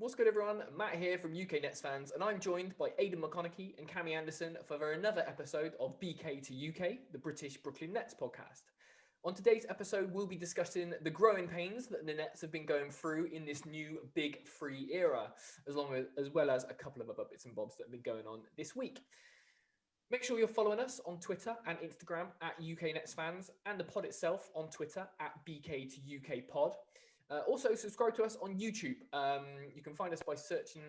What's good, everyone? Matt here from UK Nets Fans, and I'm joined by Aidan McConaughey and Cammy Anderson for another episode of BK to UK, the British Brooklyn Nets podcast. On today's episode, we'll be discussing the growing pains that the Nets have been going through in this new Big Free era, as well as a couple of other bits and bobs that have been going on this week. Make sure you're following us on Twitter and Instagram at UK Nets Fans, and the pod itself on Twitter at BK to UK Pod. Also, subscribe to us on YouTube. You can find us by searching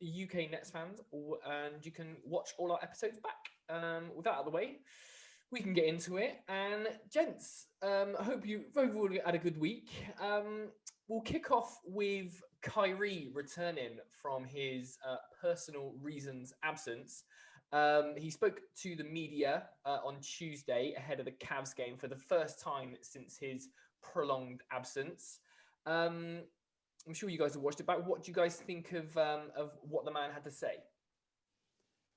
UK Nets Fans, and you can watch all our episodes back. With that out of the way, we can get into it. And gents, I hope you've all had a good week. We'll kick off with Kyrie returning from his personal reasons absence. He spoke to the media on Tuesday ahead of the Cavs game for the first time since his prolonged absence. I'm sure you guys have watched it back. What do you guys think of what the man had to say?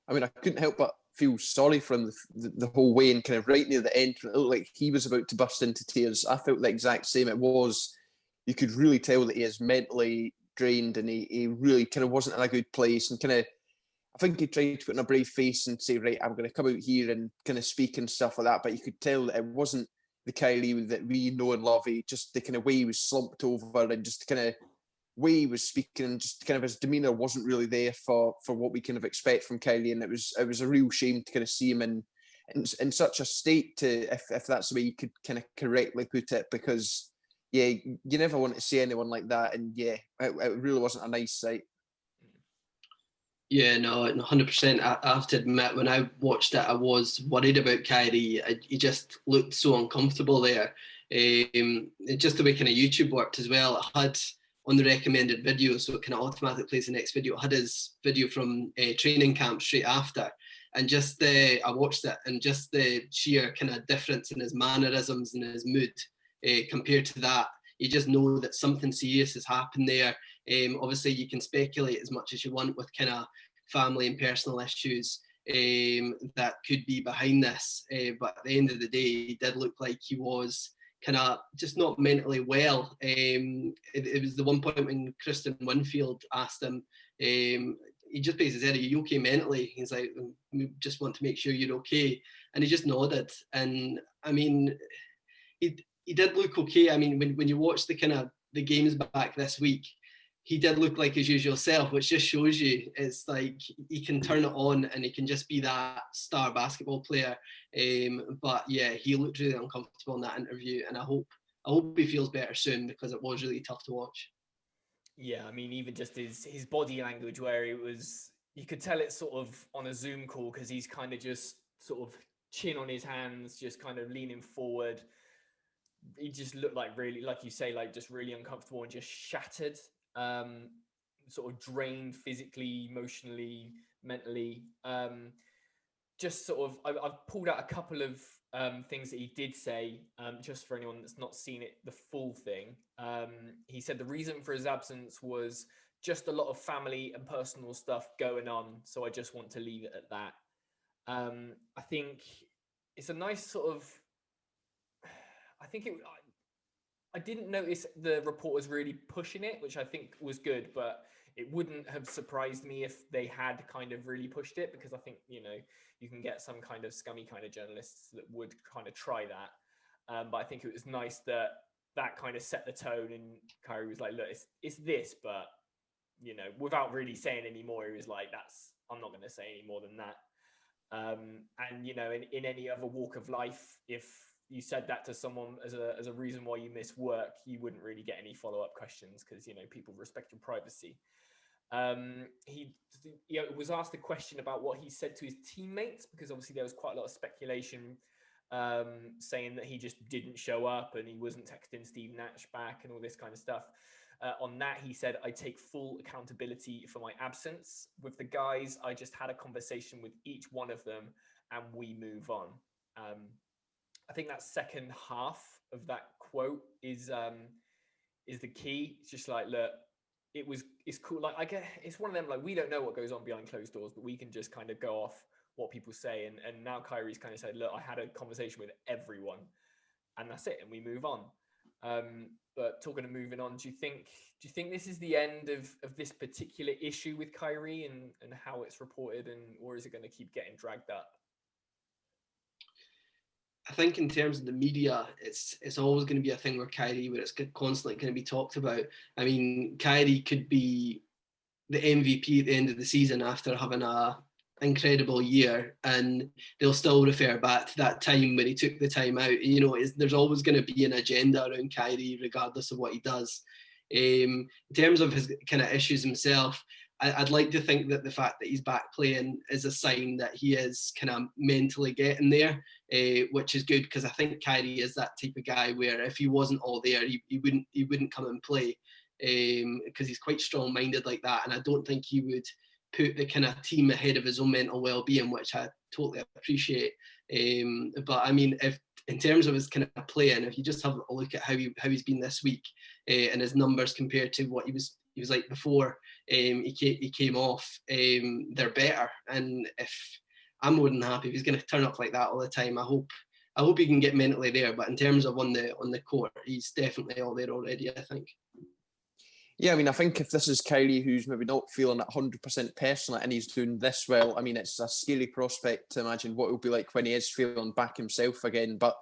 I mean, I couldn't help but feel sorry for him the whole way, and kind of right near the end, it looked like he was about to burst into tears. I felt the exact same. It was, you could really tell that he is mentally drained, and he really kind of wasn't in a good place, and kind of, I think he tried to put on a brave face and say, right, I'm going to come out here and kind of speak and stuff like that, but you could tell that it wasn't the Kyrie that we know and love. He just, the kind of way he was slumped over, and just kind of way he was speaking, and just kind of his demeanour wasn't really there for what we kind of expect from Kyrie. And it was a real shame to kind of see him in such a state, to if that's the way you could kind of correctly put it, because yeah, you never want to see anyone like that. And yeah, it really wasn't a nice sight. Yeah, no, 100%. I have to admit, when I watched it, I was worried about Kyrie. He just looked so uncomfortable there. Just the way kind of YouTube worked as well. It had on the recommended video, so it kind of automatically plays the next video. It had his video from training camp straight after. And just I watched it, and just the sheer kind of difference in his mannerisms and his mood compared to that, you just know that something serious has happened there. Obviously, you can speculate as much as you want with kind of family and personal issues that could be behind this. But at the end of the day, it did look like he was kind of just not mentally well. It was the one point when Kristen Winfield asked him, he just basically said, "Are you okay mentally?" He's like, "We just want to make sure you're okay." And he just nodded. And I mean, he did look okay. I mean, when you watch the games back this week, he did look like his usual self, which just shows you it's like he can turn it on and he can just be that star basketball player. But yeah, he looked really uncomfortable in that interview, and I hope he feels better soon, because it was really tough to watch. Yeah, I mean, even just his body language, where you could tell it's sort of on a Zoom call, because he's kind of just sort of chin on his hands, just kind of leaning forward. He just looked like, really, like you say, like just really uncomfortable and just shattered, sort of drained physically, emotionally, mentally. Just sort of, I've pulled out a couple of things that he did say, just for anyone that's not seen it, the full thing. He said the reason for his absence was just a lot of family and personal stuff going on, so I just want to leave it at that. I think it's a nice sort of, I didn't notice the reporters really pushing it, which I think was good, but it wouldn't have surprised me if they had kind of really pushed it, because I think, you can get some kind of scummy kind of journalists that would kind of try that. But I think it was nice that kind of set the tone, and Kyrie was like, look, it's this, but, without really saying any more, he was like, I'm not going to say any more than that. And, in any other walk of life, if you said that to someone as a reason why you miss work, you wouldn't really get any follow-up questions, because, people respect your privacy. He was asked a question about what he said to his teammates, because obviously there was quite a lot of speculation saying that he just didn't show up and he wasn't texting Steve Nash back and all this kind of stuff. On that, he said, "I take full accountability for my absence. With the guys, I just had a conversation with each one of them and we move on." I think that second half of that quote is the key. It's just like, look, it's cool. Like, I get, it's one of them, like, we don't know what goes on behind closed doors, but we can just kind of go off what people say. And now Kyrie's kind of said, look, I had a conversation with everyone, and that's it, and we move on. But talking of moving on, do you think this is the end of this particular issue with Kyrie and how it's reported, or is it going to keep getting dragged up? I think in terms of the media, it's always going to be a thing where it's constantly going to be talked about. I mean, Kyrie could be the MVP at the end of the season after having a incredible year, and they'll still refer back to that time when he took the time out. You know, there's always going to be an agenda around Kyrie, regardless of what he does. In terms of his kind of issues himself, I'd like to think that the fact that he's back playing is a sign that he is kind of mentally getting there, which is good, because I think Kyrie is that type of guy where if he wasn't all there, he wouldn't come and play, because he's quite strong-minded like that, and I don't think he would put the kind of team ahead of his own mental well-being, which I totally appreciate. But I mean, if in terms of his kind of playing, if you just have a look at how he's been this week, and his numbers compared to what he was like before he came off, they're better. And if I'm more than happy if he's going to turn up like that all the time. I hope he can get mentally there. But in terms of on the court, he's definitely all there already, I think. Yeah, I mean, I think if this is Kyrie who's maybe not feeling it 100% personally and he's doing this well, I mean, it's a scary prospect to imagine what it'll be like when he is feeling back himself again. But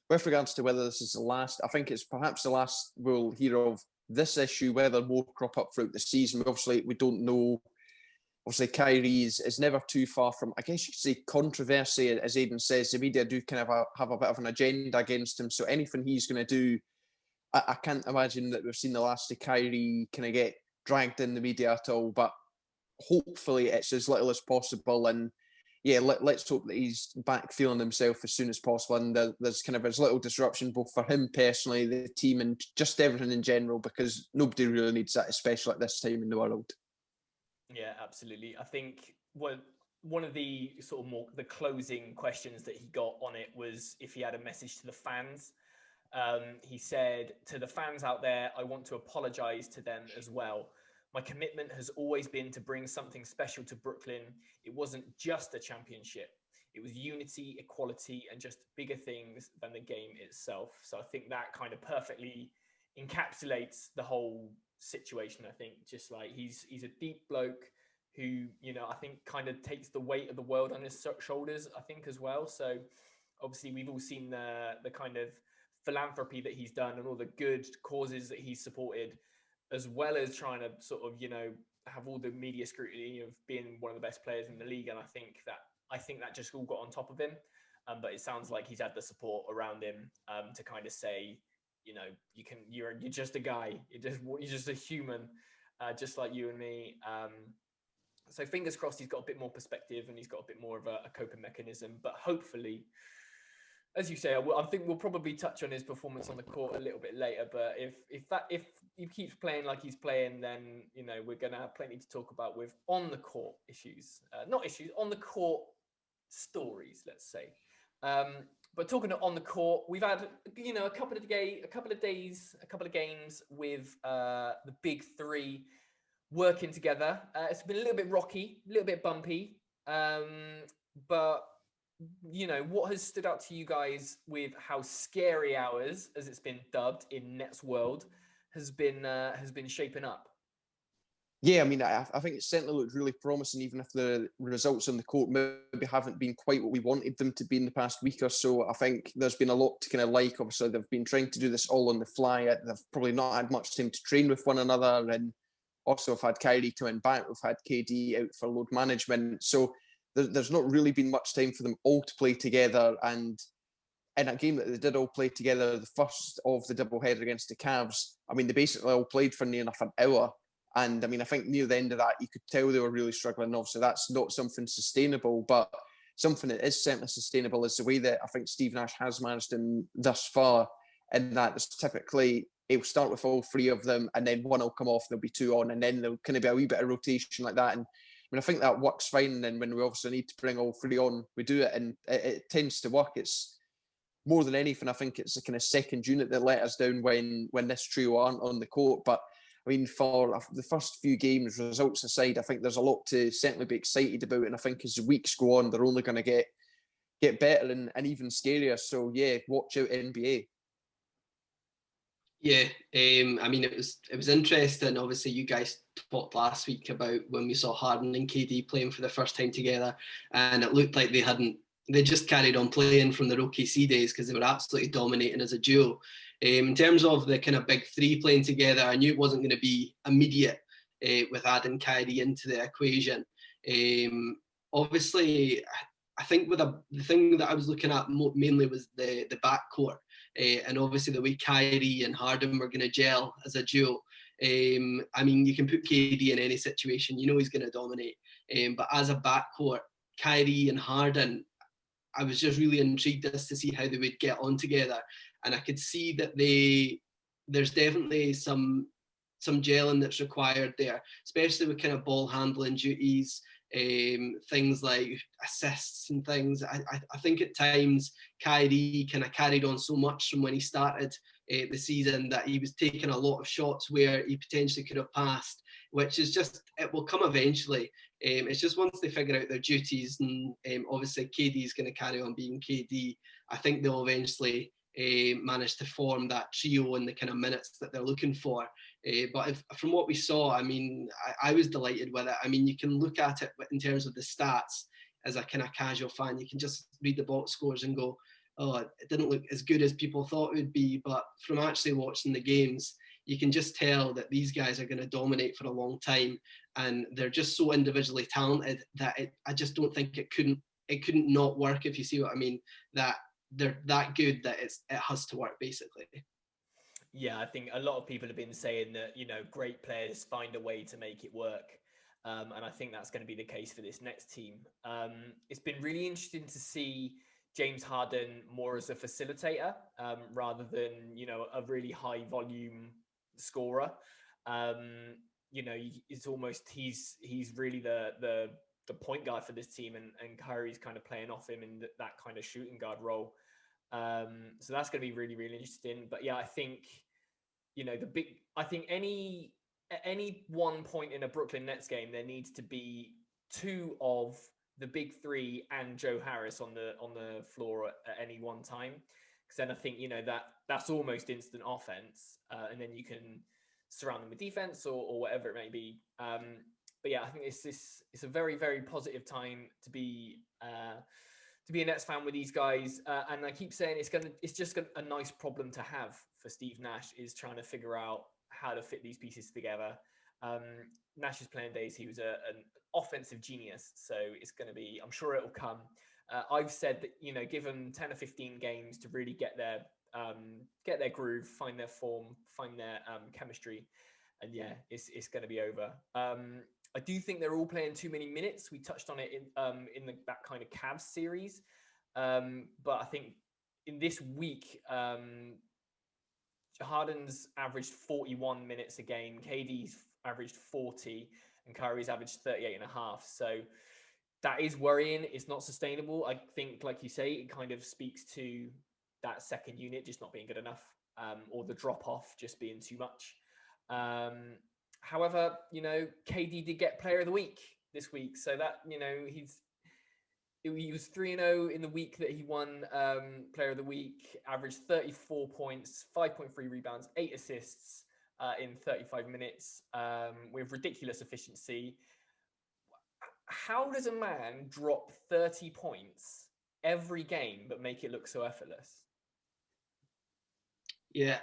with regards to whether this is the last, I think it's perhaps the last we'll hear of this issue, whether more crop up throughout the season. Obviously, we don't know. Obviously, Kyrie is never too far from, I guess you could say, controversy. As Aidan says, the media do kind of have a bit of an agenda against him. So anything he's going to do, I can't imagine that we've seen the last of Kyrie kind of get dragged in the media at all. But hopefully it's as little as possible. And yeah, let's hope that he's back feeling himself as soon as possible. And there's kind of as little disruption both for him personally, the team, and just everything in general, because nobody really needs that, especially at this time in the world. Yeah, absolutely. I think one of the sort of more the closing questions that he got on it was if he had a message to the fans. He said, "To the fans out there, I want to apologize to them as well. My commitment has always been to bring something special to Brooklyn. It wasn't just a championship. It was unity, equality, and just bigger things than the game itself." So I think that kind of perfectly encapsulates the whole situation. I think just like he's a deep bloke who, you know, I think kind of takes the weight of the world on his shoulders, I think, as well. So obviously we've all seen the kind of philanthropy that he's done and all the good causes that he's supported, as well as trying to sort of, you know, have all the media scrutiny of being one of the best players in the league. And I think that just all got on top of him. But it sounds like he's had the support around him to kind of say, you know, you're just a guy. You're just a human, just like you and me. So fingers crossed he's got a bit more perspective and he's got a bit more of a coping mechanism. But hopefully, as you say, I think we'll probably touch on his performance on the court a little bit later. But if he keeps playing like he's playing, then, you know, we're going to have plenty to talk about with on the court issues, not issues, on the court stories, let's say. But talking on the court, we've had, you know, a couple of games with the big three working together. It's been a little bit rocky, a little bit bumpy, but you know, what has stood out to you guys with how scary hours, as it's been dubbed in Nets world, has been shaping up? Yeah, I mean, I think it certainly looked really promising, even if the results on the court maybe haven't been quite what we wanted them to be in the past week or so. I think there's been a lot to kind of like. Obviously, they've been trying to do this all on the fly. They've probably not had much time to train with one another. And also, have had Kyrie coming back. We've had KD out for load management. So there's not really been much time for them all to play together. And in a game that they did all play together, the first of the doubleheader against the Cavs, I mean, they basically all played for near enough an hour. And I mean, I think near the end of that, you could tell they were really struggling. Obviously, that's not something sustainable, but something that is certainly sustainable is the way that I think Steve Nash has managed them thus far. And that is typically, he'll start with all three of them, and then one will come off, there'll be two on, and then there'll kind of be a wee bit of rotation like that. And I mean, I think that works fine. And then when we obviously need to bring all three on, we do it, and it tends to work. It's more than anything, I think it's the kind of second unit that let us down when this trio aren't on the court. But I mean, for the first few games, results aside, I think there's a lot to certainly be excited about. And I think as the weeks go on, they're only going to get better and even scarier. So yeah, watch out NBA. Yeah, I mean, it was interesting. Obviously, you guys talked last week about when we saw Harden and KD playing for the first time together, and it looked like they just carried on playing from their OKC days because they were absolutely dominating as a duo. In terms of the kind of big three playing together, I knew it wasn't going to be immediate with adding Kyrie into the equation. Obviously, I think the thing that I was looking at mainly was the backcourt. And obviously the way Kyrie and Harden were going to gel as a duo. I mean, you can put KD in any situation, you know he's going to dominate. But as a backcourt, Kyrie and Harden, I was just really intrigued as to see how they would get on together. And I could see that there's definitely some gelling that's required there, especially with kind of ball handling duties, things like assists and things. I think at times Kyrie kind of carried on so much from when he started the season that he was taking a lot of shots where he potentially could have passed, which is just, it will come eventually. It's just once they figure out their duties, and obviously KD is going to carry on being KD, I think they'll eventually manage to form that trio in the kind of minutes that they're looking for. But from what we saw, I mean, I was delighted with it. I mean, you can look at it in terms of the stats as a kind of casual fan. You can just read the box scores and go, oh, it didn't look as good as people thought it would be. But from actually watching the games, you can just tell that these guys are going to dominate for a long time. And they're just so individually talented that I just don't think it couldn't not work, if you see what I mean, that they're that good that it has to work, basically. Yeah, I think a lot of people have been saying that, great players find a way to make it work. And I think that's going to be the case for this next team. It's been really interesting to see James Harden more as a facilitator rather than, a really high volume scorer. It's almost, he's really the point guard for this team, and Kyrie's kind of playing off him in that kind of shooting guard role. So that's going to be really, really interesting. But yeah, I think, I think at any one point in a Brooklyn Nets game, there needs to be two of the big three and Joe Harris on the floor at any one time. Because then I think, that's almost instant offense. And then you can surround them with defense or whatever it may be. But yeah, I think it's a very, very positive time to be a Nets fan with these guys. And I keep saying it's just a nice problem to have for Steve Nash, is trying to figure out how to fit these pieces together. Nash's playing days, he was an offensive genius. So it's going to be, I'm sure it'll come. I've said that, give them 10 or 15 games to really get their groove, find their form, find their chemistry. And yeah, it's going to be over. I do think they're all playing too many minutes. We touched on it in that kind of Cavs series. But I think in this week, Harden's averaged 41 minutes a game, KD's averaged 40, and Kyrie's averaged 38 and a half. So that is worrying. It's not sustainable. I think, like you say, it kind of speaks to that second unit just not being good enough, or the drop off just being too much. However, KD did get Player of the Week this week, so that he was 3-0 in the week that he won Player of the Week. Averaged 34 points, 5.3 rebounds, 8 assists in 35 minutes with ridiculous efficiency. How does a man drop 30 points every game but make it look so effortless? Yeah,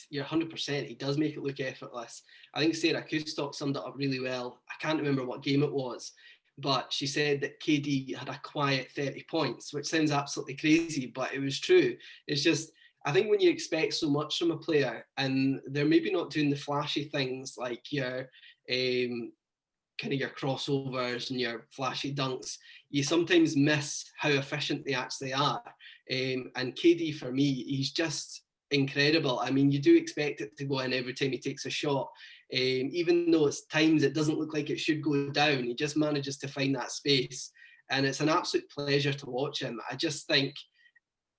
you're 100%. He does make it look effortless. I think Sarah Kustok summed it up really well. I can't remember what game it was, but she said that KD had a quiet 30 points, which sounds absolutely crazy, but it was true. It's just, I think when you expect so much from a player and they're maybe not doing the flashy things like your kind of your crossovers and your flashy dunks, you sometimes miss how efficient they actually are. And KD, for me, he's just incredible. I mean, you do expect it to go in every time he takes a shot. Even though it's times it doesn't look like it should go down, he just manages to find that space. And it's an absolute pleasure to watch him. I just think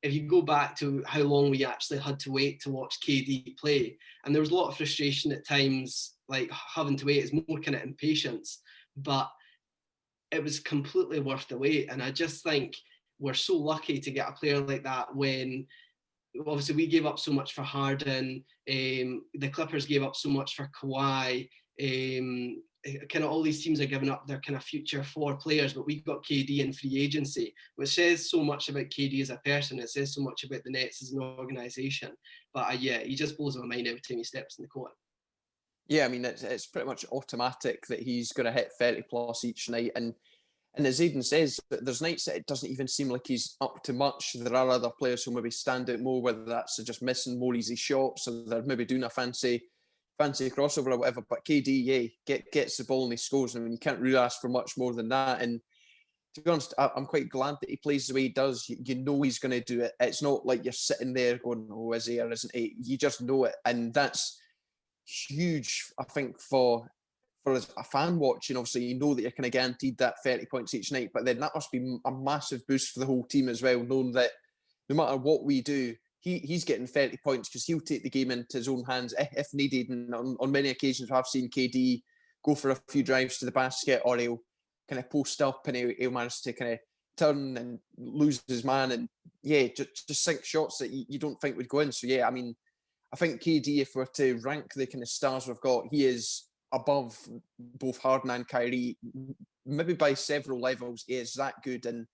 if you go back to how long we actually had to wait to watch KD play, and there was a lot of frustration at times, like having to wait, is more kind of impatience, but it was completely worth the wait. And I just think we're so lucky to get a player like that when obviously we gave up so much for Harden. The Clippers gave up so much for Kawhi. Kind of all these teams are giving up their kind of future 4 players, but we've got KD in free agency, which says so much about KD as a person. It says so much about the Nets as an organisation. But yeah, he just blows my mind every time he steps in the court. Yeah, I mean, it's pretty much automatic that he's going to hit 30 plus each night. And as Aidan says, there's nights that it doesn't even seem like he's up to much. There are other players who maybe stand out more, whether that's just missing more easy shots or they're maybe doing a fancy crossover or whatever. But KD, yeah, gets the ball and he scores. I mean, you can't really ask for much more than that. And to be honest, I'm quite glad that he plays the way he does. You know he's going to do it. It's not like you're sitting there going, oh, is he or isn't he? You just know it. And that's huge, I think, for a fan watching. Obviously, you know that you're kind of guaranteed that 30 points each night, but then that must be a massive boost for the whole team as well, knowing that no matter what we do, he's getting 30 points because he'll take the game into his own hands if needed. And on many occasions, I've seen KD go for a few drives to the basket, or he'll kind of post up and he'll manage to kind of turn and lose his man and, yeah, just sink shots that you don't think would go in. So, yeah, I mean, I think KD, if we're to rank the kind of stars we've got, he is above both Harden and Kyrie, maybe by several levels. He is that good. And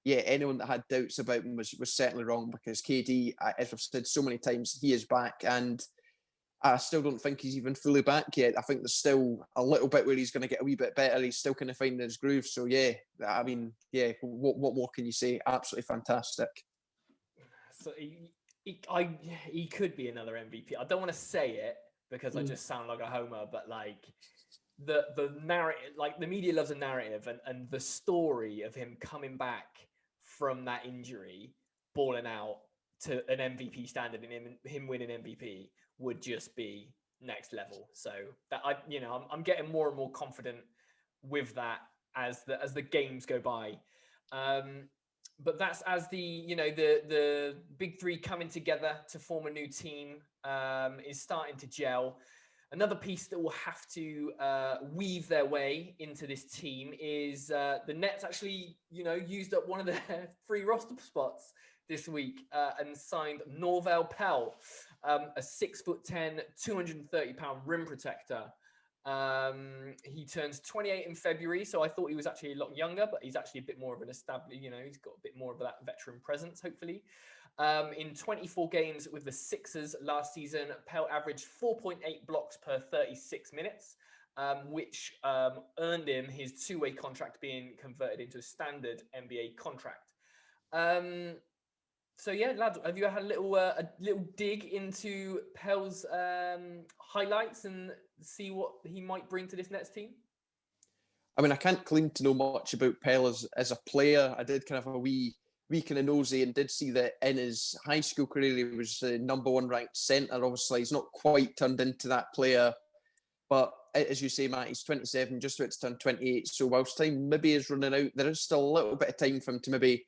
yeah, anyone that had doubts about him was certainly wrong, because KD, as I've said so many times, he is back. And I still don't think he's even fully back yet. I think there's still a little bit where he's going to get a wee bit better. He's still kind of finding his groove. So yeah, I mean, yeah, what more can you say? Absolutely fantastic. So he could be another MVP. I don't want to say it because I just sound like a homer, but like the narrative, like the media loves a narrative, and the story of him coming back from that injury, balling out to an MVP standard, and him winning MVP would just be next level. So that I'm getting more and more confident with that as the games go by. But that's as the big three coming together to form a new team is starting to gel. Another piece that will have to weave their way into this team is the Nets actually, used up one of their free roster spots this week and signed Norvel Pelle, a 6'10", 230-pound rim protector. He turns 28 in February, so I thought he was actually a lot younger, but he's actually a bit more of an established, he's got a bit more of that veteran presence, hopefully. In 24 games with the Sixers last season, Pelle averaged 4.8 blocks per 36 minutes, which earned him his two-way contract being converted into a standard NBA contract. So yeah, lads, have you had a little dig into Pelle's highlights and see what he might bring to this Nets team? I mean, I can't claim to know much about Pelle as a player. I did kind of a wee kind of nosy and did see that in his high school career he was the number 1 ranked centre. Obviously, he's not quite turned into that player, but as you say, Matt, he's 27, just about to turn 28. So whilst time maybe is running out, there is still a little bit of time for him to maybe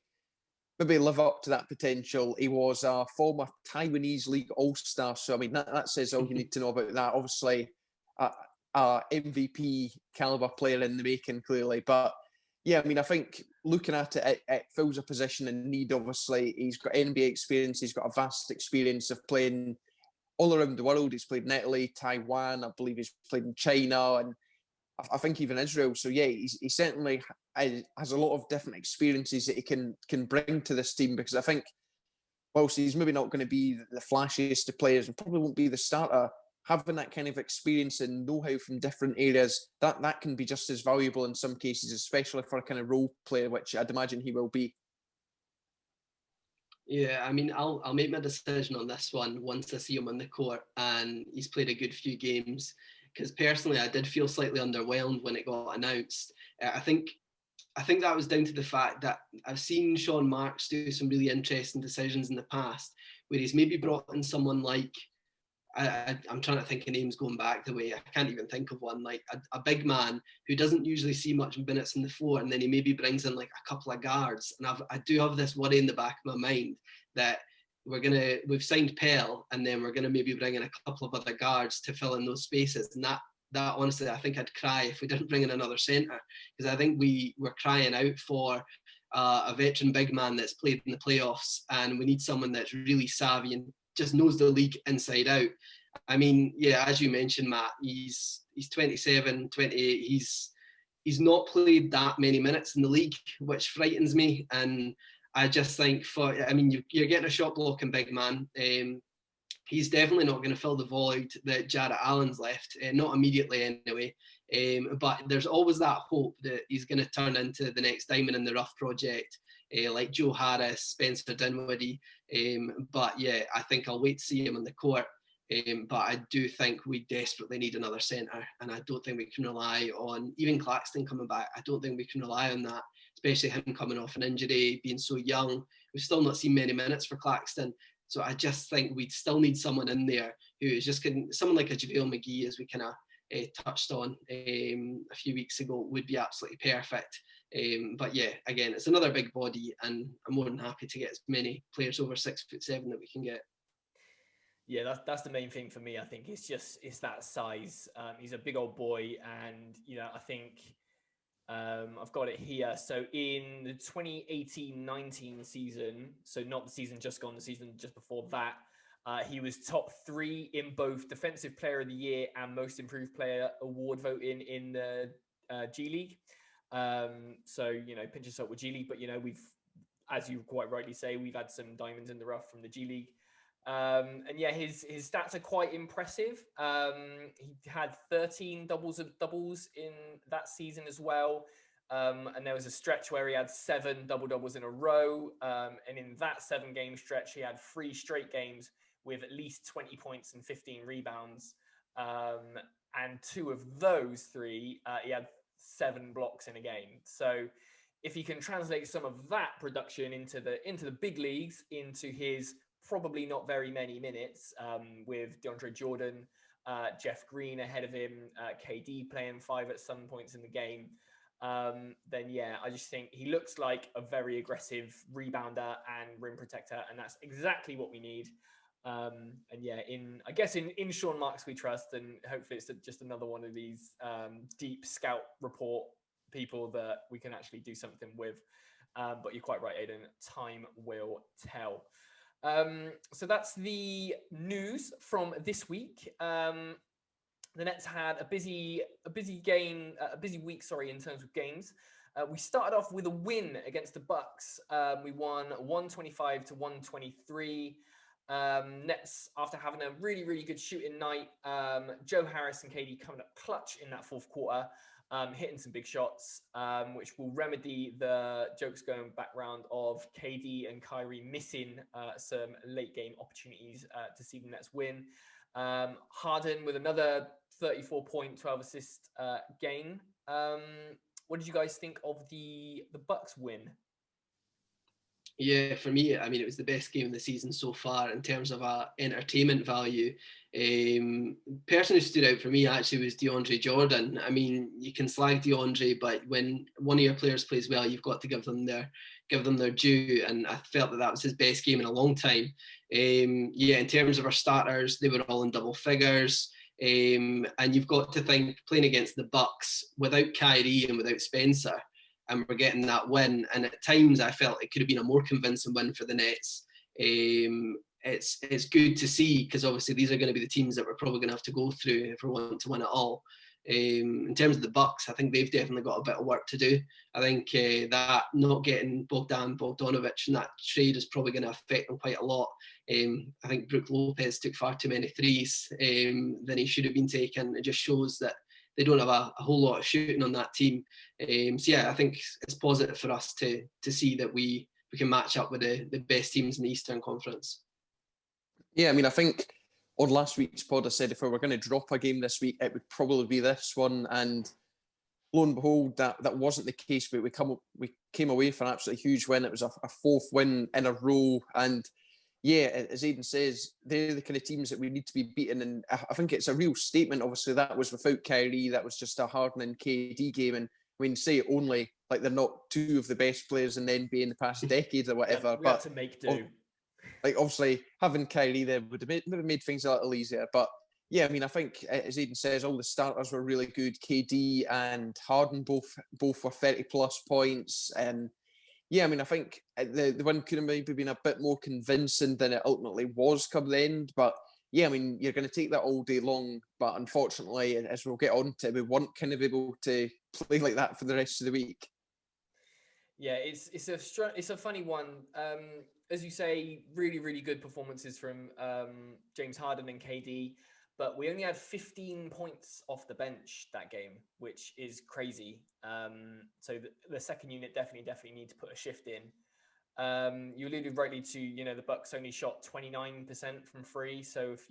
live up to that potential. He was a former Taiwanese League All-Star. So, I mean, that says all you need to know about that. Obviously, a MVP caliber player in the making, clearly. But, yeah, I mean, I think looking at it, it fills a position in need, obviously. He's got NBA experience. He's got a vast experience of playing all around the world. He's played in Italy, Taiwan. I believe he's played in China and I think even Israel. So yeah, he certainly has a lot of different experiences that he can bring to this team, because I think whilst he's maybe not going to be the flashiest of players and probably won't be the starter, having that kind of experience and know-how from different areas, that can be just as valuable in some cases, especially for a kind of role player, which I'd imagine he will be. Yeah, I mean, I'll make my decision on this one once I see him on the court and he's played a good few games. Because personally, I did feel slightly underwhelmed when it got announced. I think that was down to the fact that I've seen Sean Marks do some really interesting decisions in the past, where he's maybe brought in someone like, I'm trying to think of names going back the way, I can't even think of one, like a big man who doesn't usually see much minutes on the floor, and then he maybe brings in like a couple of guards. And I do have this worry in the back of my mind that we've signed Pelle, and then we're gonna maybe bring in a couple of other guards to fill in those spaces. And that honestly, I think I'd cry if we didn't bring in another centre, because I think we were crying out for a veteran big man that's played in the playoffs, and we need someone that's really savvy and just knows the league inside out. I mean, yeah, as you mentioned, Matt, he's 27, 28. He's not played that many minutes in the league, which frightens me. And I just think you're getting a shot blocking big man. He's definitely not going to fill the void that Jarrett Allen's left, not immediately anyway. But there's always that hope that he's going to turn into the next diamond in the rough project, like Joe Harris, Spencer Dinwiddie. But yeah, I think I'll wait to see him on the court. But I do think we desperately need another centre, and I don't think we can rely on even Claxton coming back. I don't think we can rely on that, especially him coming off an injury, being so young. We've still not seen many minutes for Claxton. So I just think we'd still need someone in there who is just someone like a JaVale McGee, as we kind of touched on a few weeks ago, would be absolutely perfect. But yeah, again, it's another big body, and I'm more than happy to get as many players over 6'7" that we can get. Yeah, that's the main thing for me. I think it's that size. He's a big old boy, and I think I've got it here. So in the 2018-19 season, so not the season just gone, the season just before that, he was top 3 in both Defensive Player of the Year and Most Improved Player award voting in the G League. So pinch yourself with G League, but we've, as you quite rightly say, we've had some diamonds in the rough from the G League. And yeah, his stats are quite impressive. He had 13 doubles in that season as well. And there was a stretch where he had 7 double-doubles in a row. And in that 7-game stretch, he had 3 straight games with at least 20 points and 15 rebounds. And 2 of those 3, he had 7 blocks in a game. So if he can translate some of that production into the big leagues, into his probably not very many minutes, with DeAndre Jordan, Jeff Green ahead of him, KD playing 5 at some points in the game, then yeah, I just think he looks like a very aggressive rebounder and rim protector, and that's exactly what we need. And yeah, in Sean Marks we trust, and hopefully it's just another one of these deep scout report people that we can actually do something with. But you're quite right, Aidan. Time will tell. So that's the news from this week. The Nets had a busy week, in terms of games. We started off with a win against the Bucks. We won 125 to 123. Nets, after having a really, really good shooting night, Joe Harris and KD coming up clutch in that fourth quarter, hitting some big shots, which will remedy the jokes going back round of KD and Kyrie missing some late game opportunities to see the Nets win. Harden with another 34-point, 12 assist game. What did you guys think of the Bucks win? Yeah, for me, I mean, it was the best game of the season so far in terms of entertainment value. Person who stood out for me actually was DeAndre Jordan. I mean, you can slag DeAndre, but when one of your players plays well, you've got to give them their due. And I felt that was his best game in a long time. In terms of our starters, they were all in double figures. And you've got to think, playing against the Bucks without Kyrie and without Spencer, and we're getting that win. And at times I felt it could have been a more convincing win for the Nets. It's good to see, because obviously these are going to be the teams that we're probably going to have to go through if we want to win it all. In terms of the Bucks, I think they've definitely got a bit of work to do. I think that not getting Bogdanovic in that trade is probably going to affect them quite a lot. I think Brook Lopez took far too many threes than he should have been taking. It just shows that they don't have a whole lot of shooting on that team. So yeah, I think it's positive for us to see that we can match up with the best teams in the Eastern Conference. Yeah, I mean, I think on last week's pod I said if we were going to drop a game this week, it would probably be this one. And lo and behold, that wasn't the case. But we came away for an absolutely huge win. It was a 4th win in a row. And yeah, as Aidan says, they're the kind of teams that we need to be beating. And I think it's a real statement. Obviously, that was without Kyrie. That was just a Harden and KD game. And I mean, say only like they're not 2 of the best players in the NBA in the past decade or whatever. Yeah, we had to make do. Like, obviously, having Kyrie there would have made things a little easier. But yeah, I mean, I think, as Aidan says, all the starters were really good. KD and Harden both were 30-plus points. And Yeah, I mean, I think the win could have maybe been a bit more convincing than it ultimately was come the end. But yeah, I mean, you're going to take that all day long. But unfortunately, as we'll get on to, we weren't kind of able to play like that for the rest of the week. Yeah, it's a funny one. As you say, really, really good performances from James Harden and KD. But we only had 15 points off the bench that game, which is crazy. So the second unit definitely need to put a shift in. You alluded rightly to, the Bucks only shot 29% from free. So if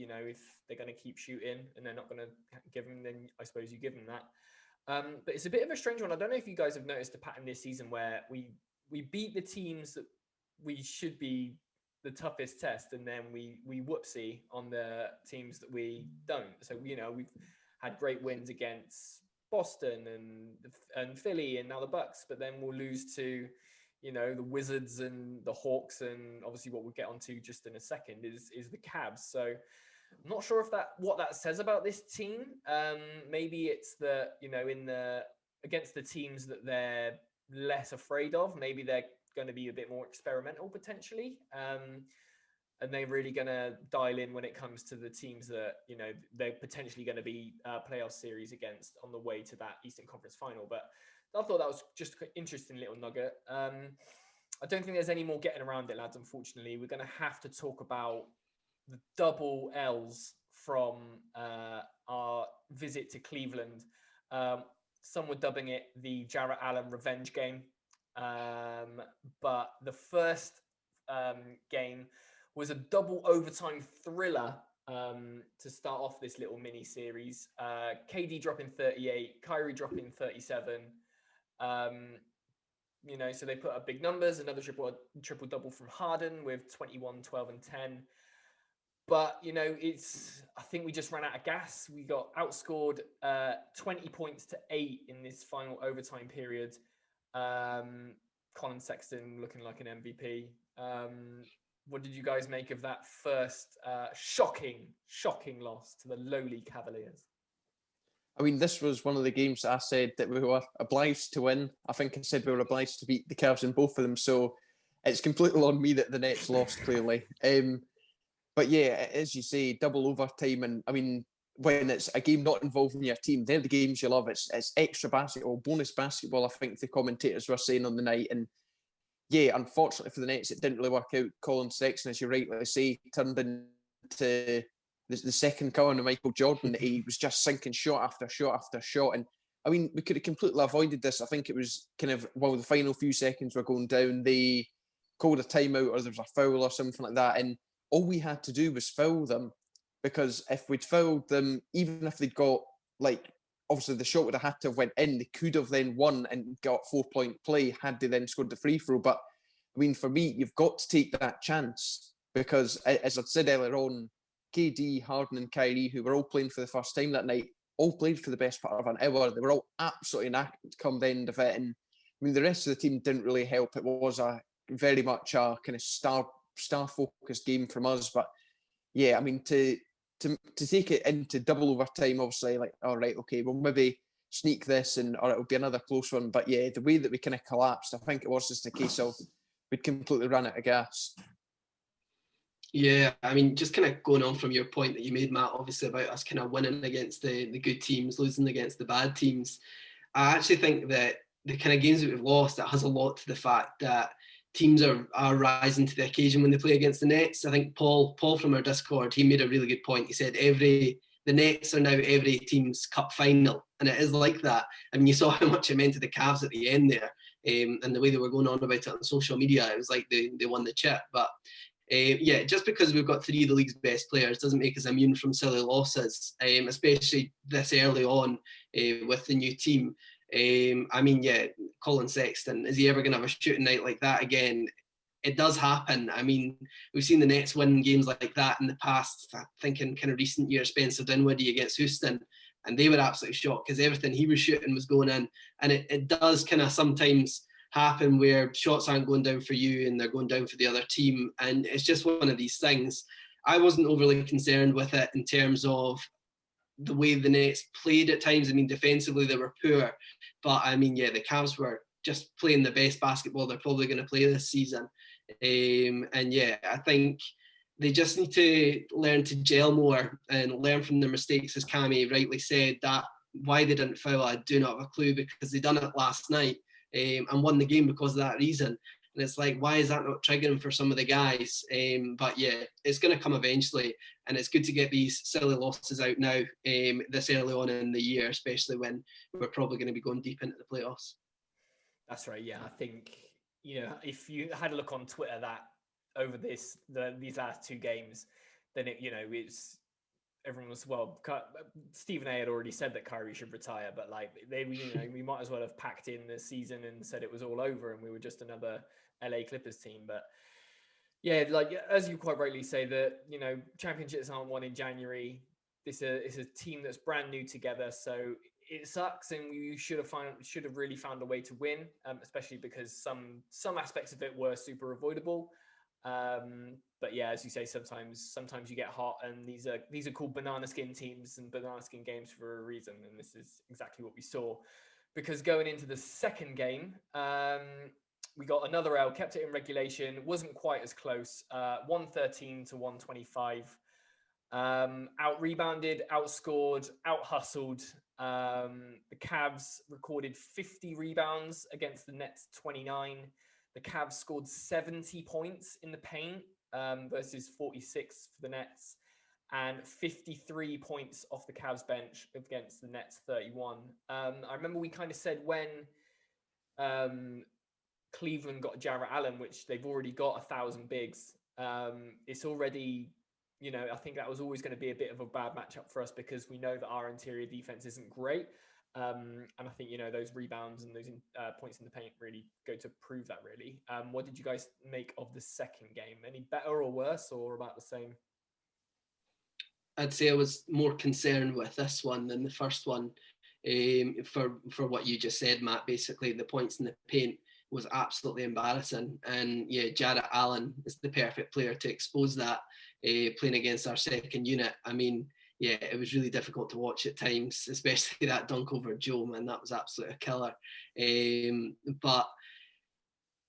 they're going to keep shooting and they're not going to give them, then I suppose you give them that. But it's a bit of a strange one. I don't know if you guys have noticed a pattern this season where we beat the teams that we should be the toughest test, and then we whoopsie on the teams that we don't. So we've had great wins against Boston and Philly and now the Bucks, but then we'll lose to the Wizards and the Hawks, and obviously what we'll get onto just in a second is the Cavs. So I'm not sure if what that says about this team. Maybe it's that against the teams that they're less afraid of, maybe they're going to be a bit more experimental potentially, and they're really going to dial in when it comes to the teams that they're potentially going to be playoff series against on the way to that Eastern Conference final. But I thought that was just an interesting little nugget. I don't think there's any more getting around it, lads. Unfortunately, we're going to have to talk about the double L's from our visit to Cleveland. Some were dubbing it the Jarrett Allen revenge game. But the first game was a double overtime thriller to start off this little mini series. KD dropping 38, Kyrie dropping 37. So they put up big numbers, another triple double from Harden with 21, 12, and 10. But, I think we just ran out of gas. We got outscored 20 points to 8 in this final overtime period. Colin Sexton looking like an MVP. What did you guys make of that first shocking loss to the lowly Cavaliers? I mean, this was one of the games that I said that we were obliged to win. I think I said we were obliged to beat the Cavs in both of them. So it's completely on me that the Nets lost, clearly. But yeah, as you say, double overtime. And I mean, when it's a game not involving your team, they're the games you love. It's extra basketball, bonus basketball, I think the commentators were saying on the night. And yeah, unfortunately for the Nets, it didn't really work out. Colin Sexton, as you rightly say, turned into the second coming of Michael Jordan. He was just sinking shot after shot after shot. And I mean, we could have completely avoided this. I think it was kind of while the final few seconds were going down, they called a timeout or there was a foul or something like that. And all we had to do was foul them, because if we'd fouled them, even if they'd got, like, obviously the shot would have had to have went in, they could have then won and got 4-point play had they then scored the free throw. But I mean, for me, you've got to take that chance, because as I said earlier on, KD, Harden and Kyrie, who were all playing for the first time that night, all played for the best part of an hour. They were all absolutely knackered come the end of it. And I mean, the rest of the team didn't really help. It was very much a kind of star-focused game from us. But yeah, I mean, to take it into double overtime, obviously, like, all right, okay, we'll maybe sneak this or it'll be another close one. But yeah, the way that we kind of collapsed, I think it was just a case of we'd completely run out of gas. Yeah, I mean, just kind of going on from your point that you made, Matt, obviously about us kind of winning against the good teams, losing against the bad teams. I actually think that the kind of games that we've lost, that has a lot to the fact that teams are rising to the occasion when they play against the Nets. I think Paul from our Discord, he made a really good point. He said the Nets are now every team's cup final, and it is like that. I mean, you saw how much it meant to the Cavs at the end there, and the way they were going on about it on social media, it was like they won the chip. But yeah, just because we've got 3 of the league's best players doesn't make us immune from silly losses, especially this early on with the new team. I mean, yeah, Colin Sexton, is he ever going to have a shooting night like that again? It does happen. I mean, we've seen the Nets win games like that in the past. I think in kind of recent years, Spencer Dinwiddie against Houston, and they were absolutely shocked because everything he was shooting was going in. And it does kind of sometimes happen where shots aren't going down for you and they're going down for the other team. And it's just one of these things. I wasn't overly concerned with it in terms of the way the Nets played at times. I mean, defensively, they were poor. But I mean, yeah, the Cavs were just playing the best basketball they're probably going to play this season. And yeah, I think they just need to learn to gel more and learn from their mistakes, as Cammy rightly said. That why they didn't foul, I do not have a clue, because they done it last night and won the game because of that reason. And it's like, why is that not triggering for some of the guys? But yeah, it's going to come eventually. And it's good to get these silly losses out now, this early on in the year, especially when we're probably going to be going deep into the playoffs. That's right. Yeah, I think, if you had a look on Twitter that over these last two games, then it's everyone was, Stephen A had already said that Kyrie should retire, but like we might as well have packed in the season and said it was all over and we were just another LA Clippers team. But yeah, like as you quite rightly say, that championships aren't won in January. It's a team that's brand new together, so it sucks, and you should have really found a way to win, especially because some aspects of it were super avoidable. But yeah, as you say, sometimes you get hot, and these are called banana skin teams and banana skin games for a reason, and this is exactly what we saw. Because going into the second game, we got another L, kept it in regulation, wasn't quite as close, 113 to 125. Out rebounded, outscored, out hustled. The Cavs recorded 50 rebounds against the Nets 29. The Cavs scored 70 points in the paint versus 46 for the Nets, and 53 points off the Cavs bench against the Nets 31. I remember we kind of said when Cleveland got Jarrett Allen, which they've already got 1,000 bigs. It's already, I think that was always going to be a bit of a bad matchup for us because we know that our interior defense isn't great. And I think, those rebounds and those points in the paint really go to prove that, really. What did you guys make of the second game? Any better or worse, or about the same? I'd say I was more concerned with this one than the first one, for what you just said, Matt. Basically, the points in the paint was absolutely embarrassing. And yeah, Jarrett Allen is the perfect player to expose that, playing against our second unit. I mean, yeah, it was really difficult to watch at times, especially that dunk over Joe, man. That was absolutely a killer. But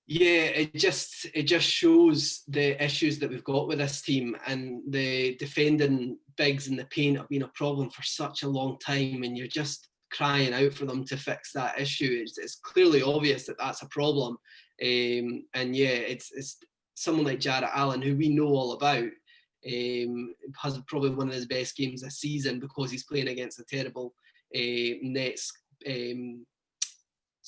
yeah, it just shows the issues that we've got with this team, and the defending bigs in the paint have been a problem for such a long time, and you're just crying out for them to fix that issue. It's clearly obvious that that's a problem. And yeah, it's someone like Jarrett Allen, who we know all about, has probably one of his best games this season because he's playing against a terrible Nets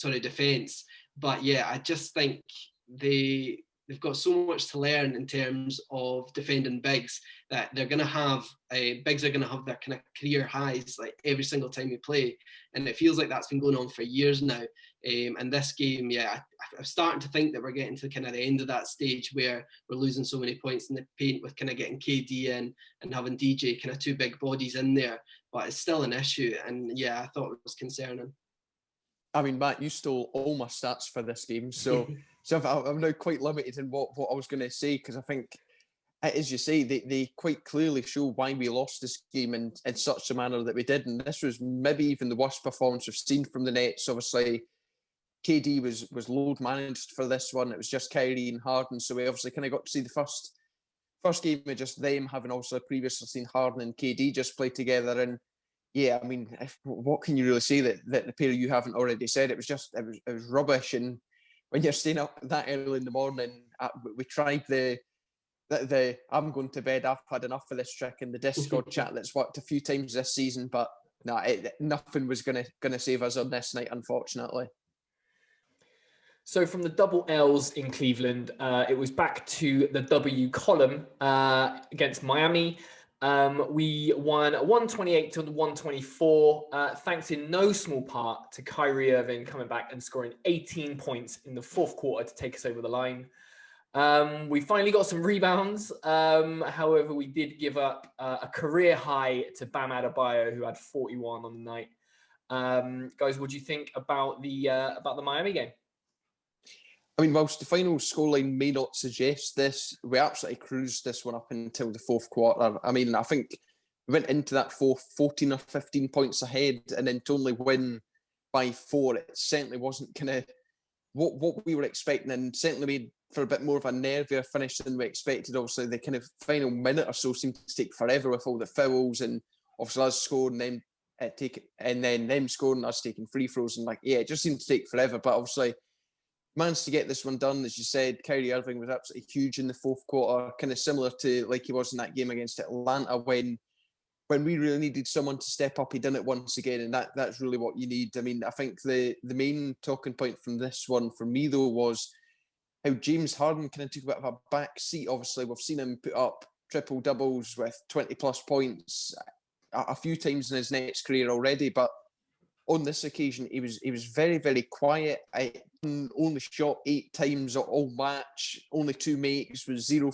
defense. But yeah, I just think they've got so much to learn in terms of defending bigs, that they're going to have bigs are going to have their kind of career highs like every single time we play, and it feels like that's been going on for years now. And this game, yeah, I'm starting to think that we're getting to kind of the end of that stage where we're losing so many points in the paint with kind of getting KD in and having DJ, kind of two big bodies in there, but it's still an issue. And yeah, I thought it was concerning. I mean, Matt, you stole all my stats for this game, so I'm now quite limited in what I was going to say, because I think, as you say, they quite clearly show why we lost this game in such a manner that we did, and this was maybe even the worst performance we've seen from the Nets. Obviously, KD was load managed for this one. It was just Kyrie and Harden, so we obviously kind of got to see the first game of just them, having also previously seen Harden and KD just play together. And yeah, I mean, what can you really say that the pair of you haven't already said? It was rubbish. And when you're staying up that early in the morning, we tried the I'm going to bed, I've had enough of this trick in the Discord chat that's worked a few times this season, but no, nothing was gonna save us on this night, unfortunately. So from the double L's in Cleveland, it was back to the W column against Miami. We won 128 to 124, thanks in no small part to Kyrie Irving coming back and scoring 18 points in the fourth quarter to take us over the line. We finally got some rebounds. However, we did give up a career high to Bam Adebayo, who had 41 on the night. Guys, what do you think about the Miami game? I mean, whilst the final scoreline may not suggest this, we absolutely cruised this one up until the fourth quarter. I mean, I think we went into that 14 or 15 points ahead, and then to only win by 4, it certainly wasn't going to what we were expecting, and certainly made for a bit more of a nervier finish than we expected. Obviously, the kind of final minute or so seemed to take forever with all the fouls, and obviously us scoring, then and then them scoring, us taking free throws, and it just seemed to take forever. But obviously, managed to get this one done. As you said, Kyrie Irving was absolutely huge in the fourth quarter, kind of similar to like he was in that game against Atlanta when we really needed someone to step up. He done it once again, and that's really what you need. I mean, I think the main talking point from this one for me though was how James Harden kind of took a bit of a back seat. Obviously, we've seen him put up triple doubles with 20 plus points a few times in his next career already, but on this occasion, he was very, very quiet. I only shot 8 times all match. Only 2 makes, was zero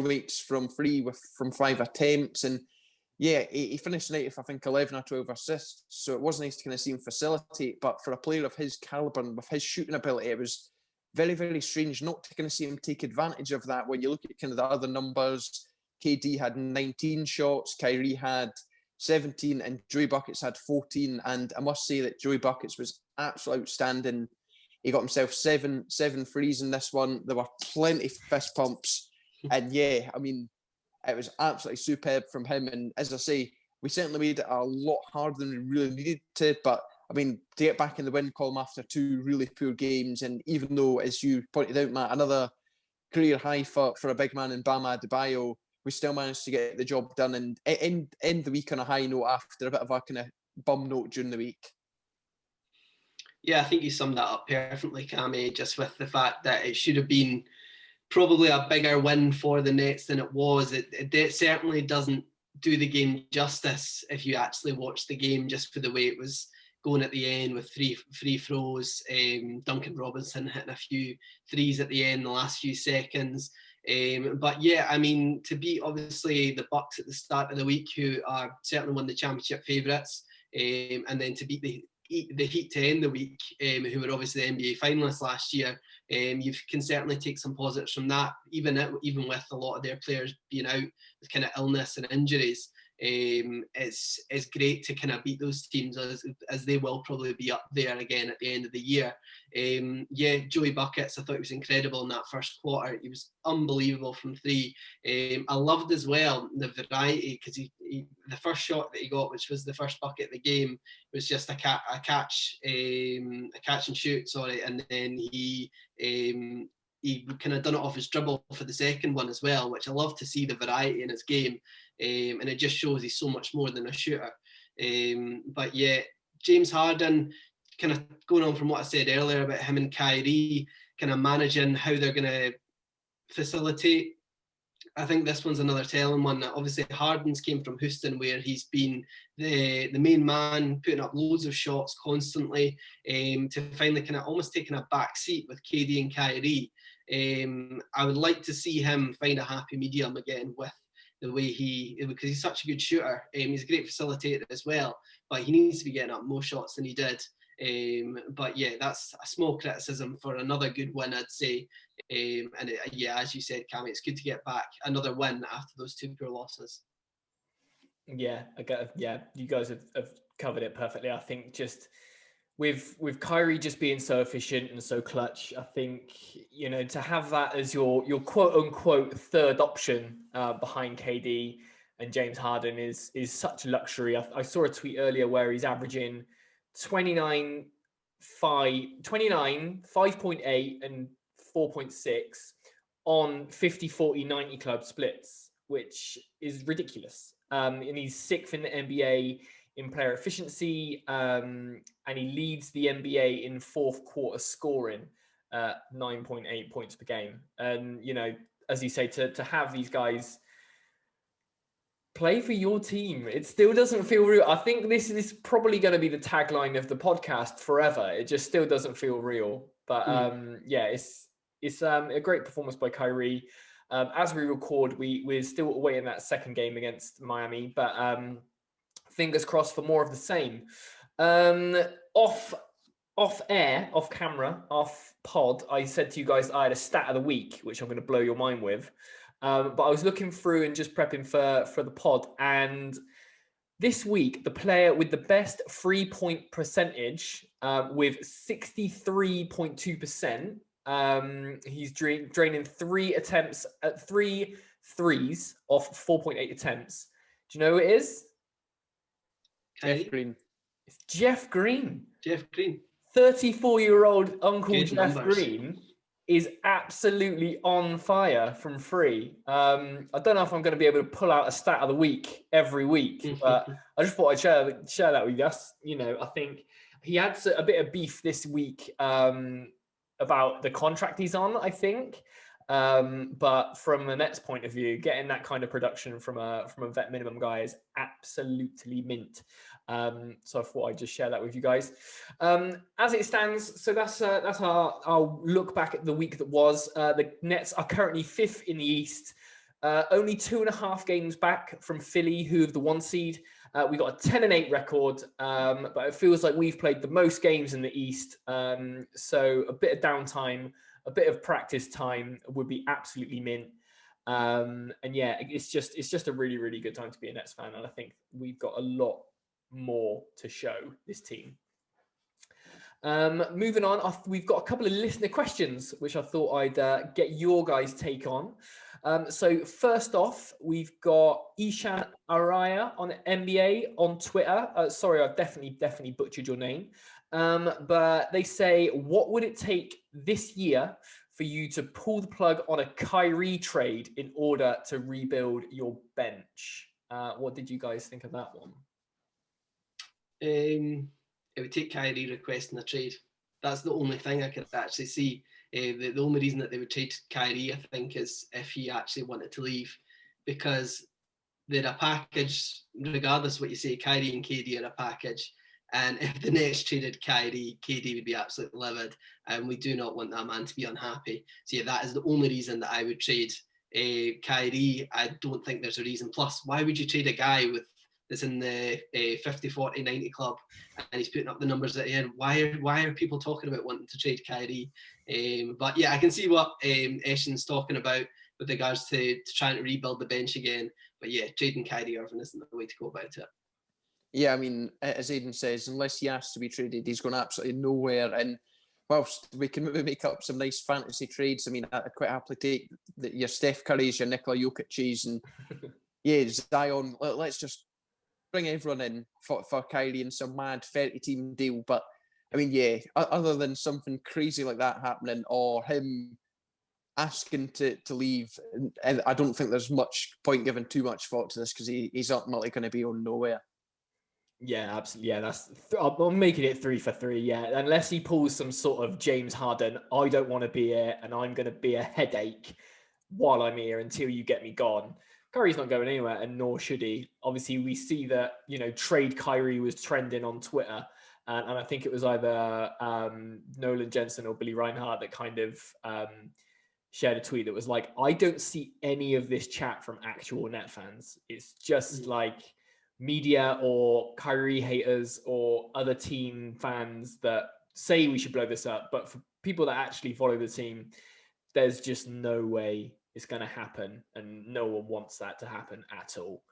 makes from free from 5 attempts, and he finished the night with I think 11 or 12 assists. So it was nice to kind of see him facilitate. But for a player of his caliber and with his shooting ability, it was very, very strange not to kind of see him take advantage of that. When you look at kind of the other numbers, KD had 19 shots, Kyrie had 17, and Joey Buckets had 14. And I must say that Joey Buckets was absolutely outstanding. He got himself seven threes in this one. There were plenty of fist pumps. And I mean, it was absolutely superb from him. And as I say, we certainly made it a lot harder than we really needed to. But I mean, to get back in the win column after 2 really poor games, and even though, as you pointed out, Matt, another career high for a big man in Bam Adebayo, we still managed to get the job done and end the week on a high note after a bit of a kind of bum note during the week. Yeah, I think you summed that up perfectly, Cammy, just with the fact that it should have been probably a bigger win for the Nets than it was. It certainly doesn't do the game justice if you actually watch the game, just for the way it was going at the end with 3 free throws, Duncan Robinson hitting a few threes at the end, the last few seconds. But I mean, to beat obviously the Bucks at the start of the week, who are certainly one of the championship favourites, and then to beat the Heat to end the week, who were obviously the NBA finalists last year, you can certainly take some positives from that, even with a lot of their players being out with kind of illness and injuries. It's great to kind of beat those teams as they will probably be up there again at the end of the year. Joey Buckets, I thought he was incredible in that first quarter. He was unbelievable from 3. I loved as well the variety, because the first shot that he got, which was the first bucket of the game, was just a catch and shoot, and then he kind of done it off his dribble for the second one as well, which I love to see the variety in his game. And it just shows he's so much more than a shooter. But James Harden, kind of going on from what I said earlier about him and Kyrie, kind of managing how they're going to facilitate. I think this one's another telling one. That obviously Harden's came from Houston, where he's been the main man, putting up loads of shots constantly, to finally kind of almost taking a back seat with KD and Kyrie. I would like to see him find a happy medium again with the way because he's such a good shooter. He's a great facilitator as well, but he needs to be getting up more shots than he did. But that's a small criticism for another good win, I'd say. As you said, Cammy, it's good to get back another win after those 2 poor losses. You guys have covered it perfectly. I think just with Kyrie just being so efficient and so clutch, I think, to have that as your quote unquote third option behind KD and James Harden is such a luxury. I saw a tweet earlier where he's averaging 29, 5.8 and 4.6 on 50, 40, 90 club splits, which is ridiculous. And he's 6th in the NBA in player efficiency, and he leads the NBA in fourth quarter scoring, 9.8 points per game. And, as you say, to have these guys play for your team, it still doesn't feel real. I think this is probably going to be the tagline of the podcast forever. It just still doesn't feel real. But it's a great performance by Kyrie. As we record, we're still awaiting that second game against Miami, but fingers crossed for more of the same. Off air, off camera, off pod, I said to you guys I had a stat of the week, which I'm going to blow your mind with. But I was looking through and just prepping for the pod, and This week, the player with the best 3-point percentage with 63.2%. He's draining 3 attempts at 3 threes off 4.8 attempts. Do you know who it is? Jeff Green. It's Jeff Green. Jeff Green. 34-year-old Uncle Good Jeff numbers. Green is absolutely on fire from free. I don't know if I'm going to be able to pull out a stat of the week every week, but I just thought I'd share that with you. That's, I think he had a bit of beef this week about the contract he's on, I think. But from a Nets point of view, getting that kind of production from a vet minimum guy is absolutely mint. So I thought I'd just share that with you guys. As it stands, so that's our look back at the week that was. The Nets are currently 5th in the East, only 2.5 games back from Philly, who have the 1 seed. We got a 10-8 record, but it feels like we've played the most games in the East. So a bit of downtime, a bit of practice time would be absolutely mint. And yeah, it's just a really, really good time to be a Nets fan. And I think we've got a lot more to show this team. Moving on, we've got a couple of listener questions, which I thought I'd get your guys' take on. So first off, we've got Ishan Araya on NBA on Twitter. Sorry, I've definitely butchered your name. But they say, what would it take this year for you to pull the plug on a Kyrie trade in order to rebuild your bench? What did you guys think of that one? It would take Kyrie requesting a trade. That's the only thing I could actually see. The only reason that they would trade Kyrie, I think, is if he actually wanted to leave, because they're a package. Regardless of what you say, Kyrie and KD are a package. And if the Nets traded Kyrie, KD would be absolutely livid, and we do not want that man to be unhappy. So yeah, that is the only reason that I would trade Kyrie. I don't think there's a reason. Plus, why would you trade a guy that's in the 50, 40, 90 club, and he's putting up the numbers at the end? Why are people talking about wanting to trade Kyrie? But yeah, I can see what Eshen's talking about with regards to trying to rebuild the bench again. But yeah, trading Kyrie Irving isn't the way to go about it. Yeah, I mean, as Aidan says, unless he asks to be traded, he's going absolutely nowhere. And whilst we can maybe make up some nice fantasy trades, I mean, I'd quite happily take your Steph Currys, your Nikola Jokic's, and yeah, Zion. Let's just bring everyone in for Kyrie and some mad 30-team deal. But I mean, yeah, other than something crazy like that happening or him asking to leave, and I don't think there's much point giving too much thought to this because he's ultimately going to be on nowhere. Yeah, absolutely. Yeah, I'm making it 3 for 3. Yeah, unless he pulls some sort of James Harden, I don't want to be here, and I'm going to be a headache while I'm here until you get me gone. Kyrie's not going anywhere, and nor should he. Obviously, we see that trade Kyrie was trending on Twitter, and I think it was either Nolan Jensen or Billy Reinhardt that kind of shared a tweet that was like, I don't see any of this chat from actual Net fans. It's just like media or Kyrie haters or other team fans that say we should blow this up. But for people that actually follow the team, there's just no way it's going to happen. And no one wants that to happen at all.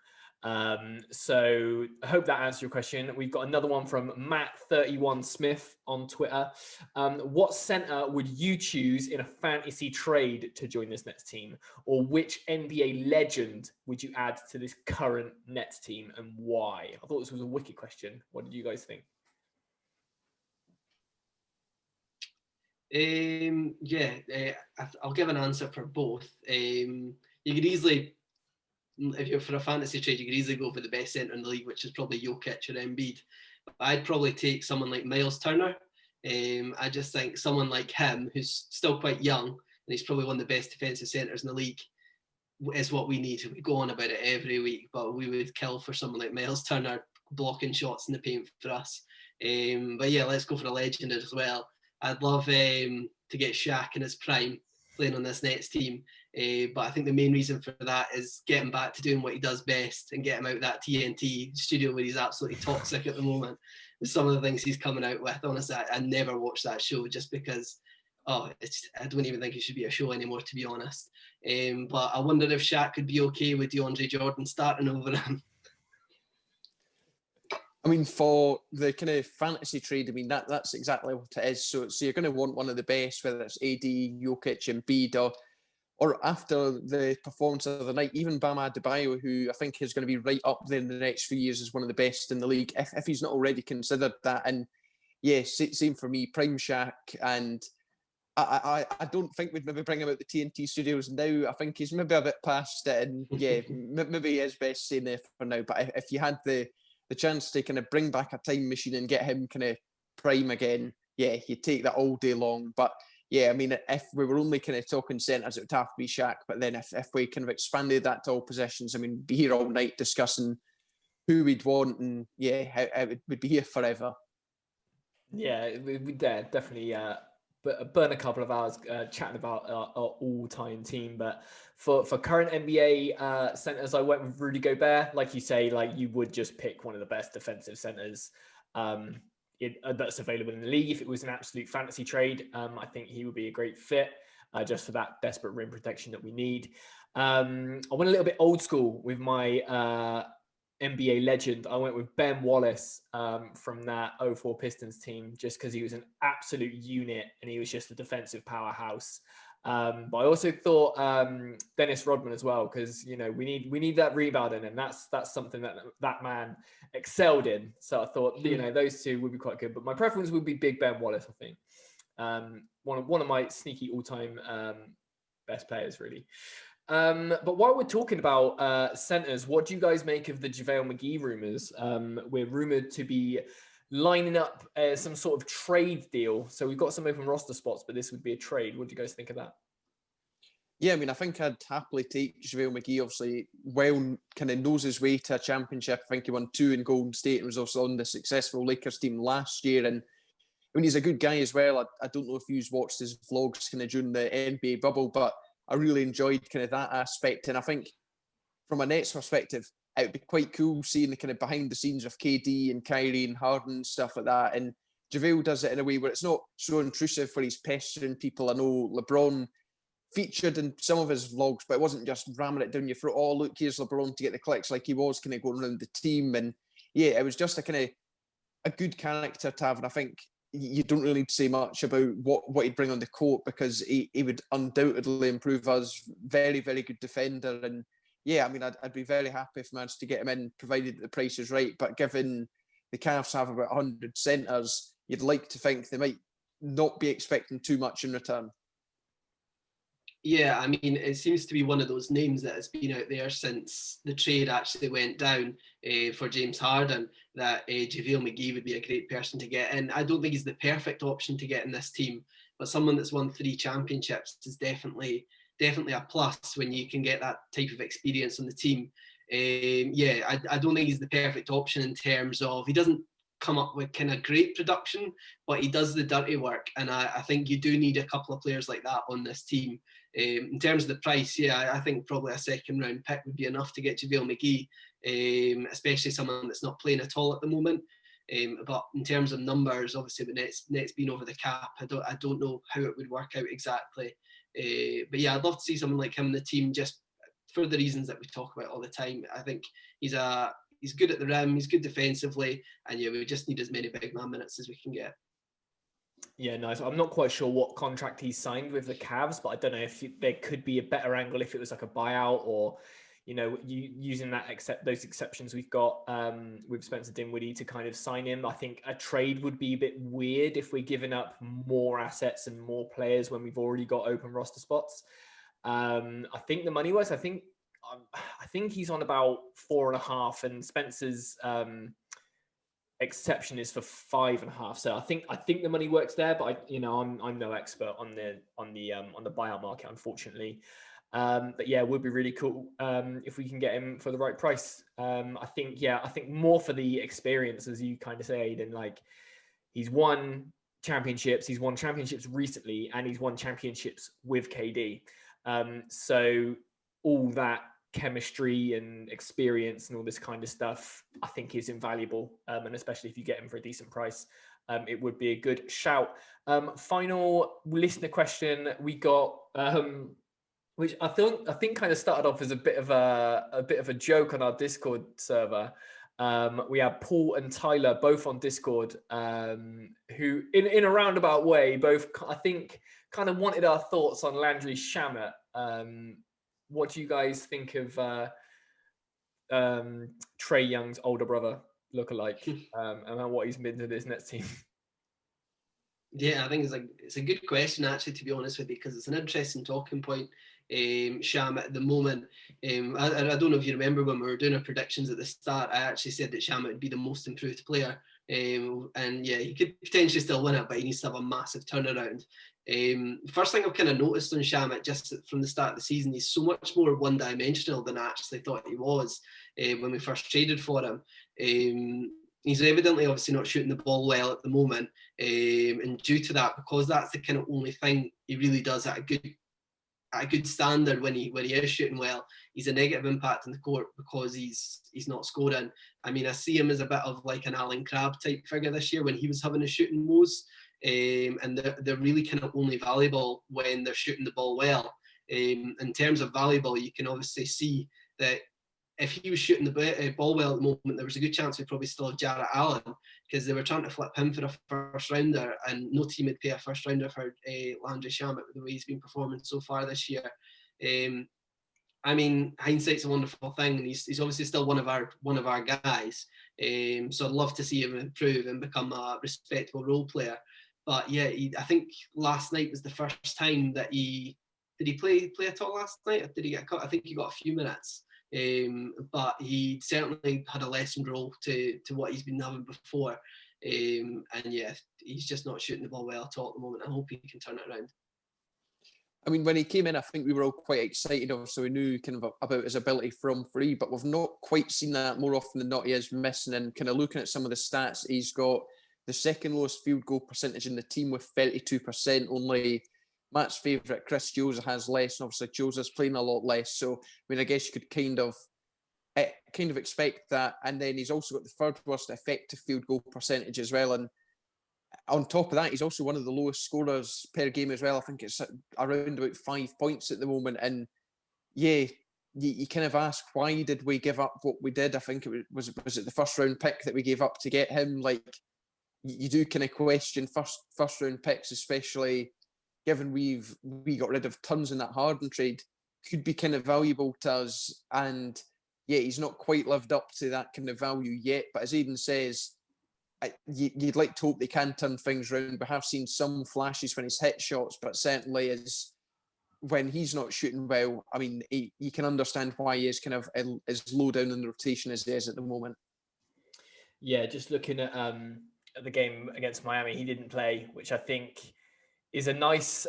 So I hope that answers your question. We've got another one from Matt31 Smith on Twitter. What center would you choose in a fantasy trade to join this Nets team? Or which NBA legend would you add to this current Nets team and why? I thought this was a wicked question. What did you guys think? I'll give an answer for both. You could easily, if you're for a fantasy trade, you could easily go for the best centre in the league, which is probably Jokic or Embiid. But I'd probably take someone like Miles Turner. I just think someone like him, who's still quite young, and he's probably one of the best defensive centres in the league, is what we need. We go on about it every week, but we would kill for someone like Miles Turner blocking shots in the paint for us. But yeah, let's go for a legend as well. I'd love to get Shaq in his prime playing on this Nets team. But I think the main reason for that is getting back to doing what he does best and get him out of that TNT studio where he's absolutely toxic at the moment. With some of the things he's coming out with, honestly, I never watched that show just because, I don't even think it should be a show anymore, to be honest. But I wonder if Shaq could be okay with DeAndre Jordan starting over him. I mean, for the kind of fantasy trade, I mean, that's exactly what it is. So you're going to want one of the best, whether it's AD, Jokic, and Embiid, or after the performance of the night, even Bam Adebayo, who I think is going to be right up there in the next few years as one of the best in the league, if he's not already considered that. And yeah, same for me, Prime Shaq. And I don't think we'd maybe bring him out the TNT studios now. I think he's maybe a bit past it. And yeah, maybe he is best staying there for now. But if you had the chance to kind of bring back a time machine and get him kind of prime again, yeah, you'd take that all day long. But yeah, I mean, if we were only kind of talking centres, it would have to be Shaq. But then if we kind of expanded that to all positions, I mean, we'd be here all night discussing who we'd want, and yeah, we'd be here forever. Yeah, we'd definitely burn a couple of hours chatting about our all-time team. But for current NBA centers, I went with Rudy Gobert. Like you say, like you would just pick one of the best defensive centers that's available in the league. If it was an absolute fantasy trade, I think he would be a great fit just for that desperate rim protection that we need. I went a little bit old school with my NBA legend. I went with Ben Wallace from that 04 Pistons team, just because he was an absolute unit and he was just a defensive powerhouse. But I also thought Dennis Rodman as well, because we need that rebounding, and that's something that man excelled in. So I thought those two would be quite good. But my preference would be Big Ben Wallace. I think one of my sneaky all-time best players, really. But while we're talking about centers, what do you guys make of the JaVale McGee rumors? We're rumored to be lining up some sort of trade deal. So we've got some open roster spots, but this would be a trade. What do you guys think of that? Yeah, I mean, I think I'd happily take JaVale McGee. Obviously, well, kind of knows his way to a championship. I think he won 2 in Golden State and was also on the successful Lakers team last year. And I mean, he's a good guy as well. I don't know if you've watched his vlogs kind of during the NBA bubble, but I really enjoyed kind of that aspect. And I think from a Nets perspective, it would be quite cool seeing the kind of behind the scenes of KD and Kyrie and Harden, stuff like that. And JaVale does it in a way where it's not so intrusive where he's pestering people. I know LeBron featured in some of his vlogs, but it wasn't just ramming it down your throat. Oh, look, here's LeBron to get the clicks, like he was kind of going around the team. And yeah, it was just a kind of a good character to have. And I think you don't really need to say much about what he'd bring on the court, because he would undoubtedly improve us. Very, very good defender. And yeah, I mean, I'd be very happy if managed to get him in, provided the price is right. But given the Cavs have about 100 centres, you'd like to think they might not be expecting too much in return. Yeah, I mean, it seems to be one of those names that has been out there since the trade actually went down for James Harden, that JaVale McGee would be a great person to get in. I don't think he's the perfect option to get in this team, but someone that's won 3 championships is definitely a plus when you can get that type of experience on the team. I don't think he's the perfect option in terms of, he doesn't come up with kind of great production, but he does the dirty work. And I think you do need a couple of players like that on this team. In terms of the price, yeah, I think probably a second round pick would be enough to get JaVale McGee, especially someone that's not playing at all at the moment. But in terms of numbers, obviously the Nets being over the cap, I don't know how it would work out exactly. But yeah, I'd love to see someone like him in the team, just for the reasons that we talk about all the time. I think he's good at the rim, he's good defensively, and yeah, we just need as many big man minutes as we can get. Yeah, nice. I'm not quite sure what contract he's signed with the Cavs, but I don't know if there could be a better angle if it was like a buyout, or using those exceptions we've got with Spencer Dinwiddie to kind of sign him. I think a trade would be a bit weird if we're giving up more assets and more players when we've already got open roster spots. I think the money wise, I think he's on about 4.5, and Spencer's exception is for 5.5. So I think the money works there, but I'm no expert on the buyout market, unfortunately. But yeah, it would be really cool if we can get him for the right price. I think more for the experience, as you kind of say, Aidan. Like, he's won championships recently, and he's won championships with KD. So all that chemistry and experience and all this kind of stuff, I think, is invaluable. And especially if you get him for a decent price, it would be a good shout. Final listener question we got, which I think kind of started off as a bit of a joke on our Discord server. We have Paul and Tyler both on Discord, who in a roundabout way, both, I think, kind of wanted our thoughts on Landry Shamet. What do you guys think of Trae Young's older brother lookalike, and what he's been to this Nets team? Yeah, I think it's a good question, actually, to be honest with you, because it's an interesting talking point. Sham at the moment, I don't know if you remember when we were doing our predictions at the start, I actually said that Sham would be the most improved player, and yeah, he could potentially still win it, but he needs to have a massive turnaround. First thing I've kind of noticed on Shamet just from the start of the season, he's so much more one-dimensional than I actually thought he was when we first traded for him. He's evidently obviously not shooting the ball well at the moment, and due to that, because that's the kind of only thing he really does at a good standard when he is shooting well, he's a negative impact on the court because he's not scoring. I mean, I see him as a bit of like an Alan Crabb type figure this year when he was having a shooting woes, and they're really kind of only valuable when they're shooting the ball well. In terms of valuable, you can obviously see that if he was shooting the ball well at the moment, there was a good chance we'd probably still have Jarrett Allen, because they were trying to flip him for a first rounder, and no team would pay a first rounder for Landry Shamet with the way he's been performing so far this year. I mean, hindsight's a wonderful thing, and he's obviously still one of our guys. So I'd love to see him improve and become a respectable role player. But yeah, I think last night was the first time that did he play at all last night? Or did he get cut? I think he got a few minutes. But he certainly had a lessened role to what he's been having before. And yeah, he's just not shooting the ball well at all at the moment. I hope he can turn it around. I mean, when he came in, I think we were all quite excited. Obviously, we knew kind of about his ability from free, but we've not quite seen that. More often than not, he is missing. And kind of looking at some of the stats, he's got the second lowest field goal percentage in the team with 32%. Only Matt's favourite, Chris Joseph, has less, and obviously Joseph's playing a lot less. So, I mean, I guess you could kind of expect that. And then he's also got the third worst effective field goal percentage as well. And on top of that, he's also one of the lowest scorers per game as well. I think it's around about 5 points at the moment. And yeah, you kind of ask, why did we give up what we did? I think it was it the first round pick that we gave up to get him? Like, you do kind of question first round picks, especially given we got rid of tons in that Harden trade, could be kind of valuable to us. And yeah, he's not quite lived up to that kind of value yet. But as Aidan says, you'd like to hope they can turn things around. We have seen some flashes when he's hit shots, but certainly is when he's not shooting well. I mean, you can understand why he is kind of as low down in the rotation as he is at the moment. Yeah, just looking at the game against Miami, he didn't play, which I think is a nice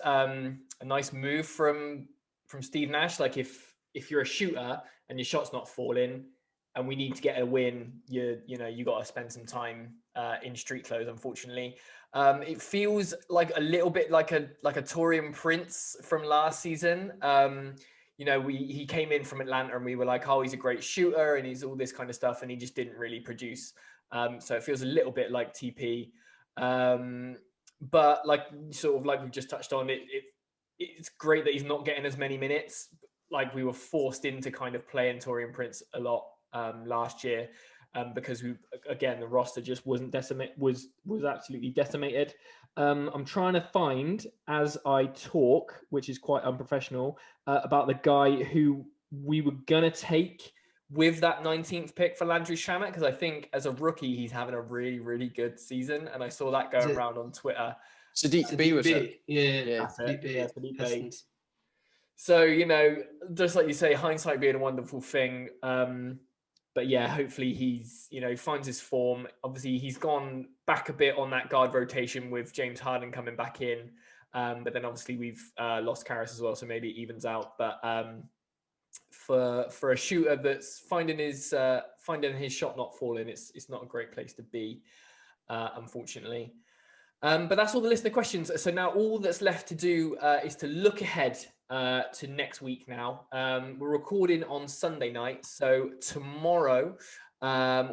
move from Steve Nash. Like, if you're a shooter and your shot's not falling, and we need to get a win, you got to spend some time in street clothes. Unfortunately, it feels like a little bit like a Taurean Prince from last season. He came in from Atlanta, and we were like, oh, he's a great shooter, and he's all this kind of stuff, and he just didn't really produce. So it feels a little bit like TP. But like we've just touched on, it's great that he's not getting as many minutes. Like, we were forced into kind of playing Taurean Prince a lot last year, because the roster just wasn't was absolutely decimated. I'm trying to find, as I talk, which is quite unprofessional, about the guy who we were gonna take with that 19th pick for Landry Shamet, because I think as a rookie he's having a really, really good season, and I saw that going around on Twitter. Sadiq Bey was it? Yeah, Sadiq Bey. So, just like you say, hindsight being a wonderful thing. But yeah, hopefully he's, finds his form. Obviously, he's gone back a bit on that guard rotation with James Harden coming back in. But then obviously we've lost Karras as well, so maybe it evens out. But for a shooter that's finding his shot not falling, it's not a great place to be, unfortunately. But that's all the listener questions. So now all that's left to do is to look ahead to next week now. We're recording on Sunday night. So tomorrow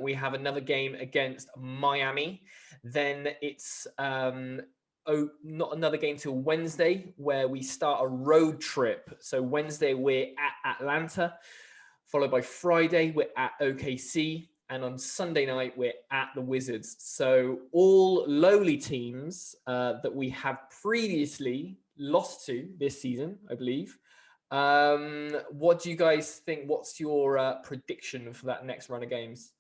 we have another game against Miami. Then it's not another game till Wednesday, where we start a road trip. So Wednesday we're at Atlanta, followed by Friday we're at OKC. And on Sunday night, we're at the Wizards. So all lowly teams that we have previously lost to this season, I believe. What do you guys think? What's your prediction for that next run of games?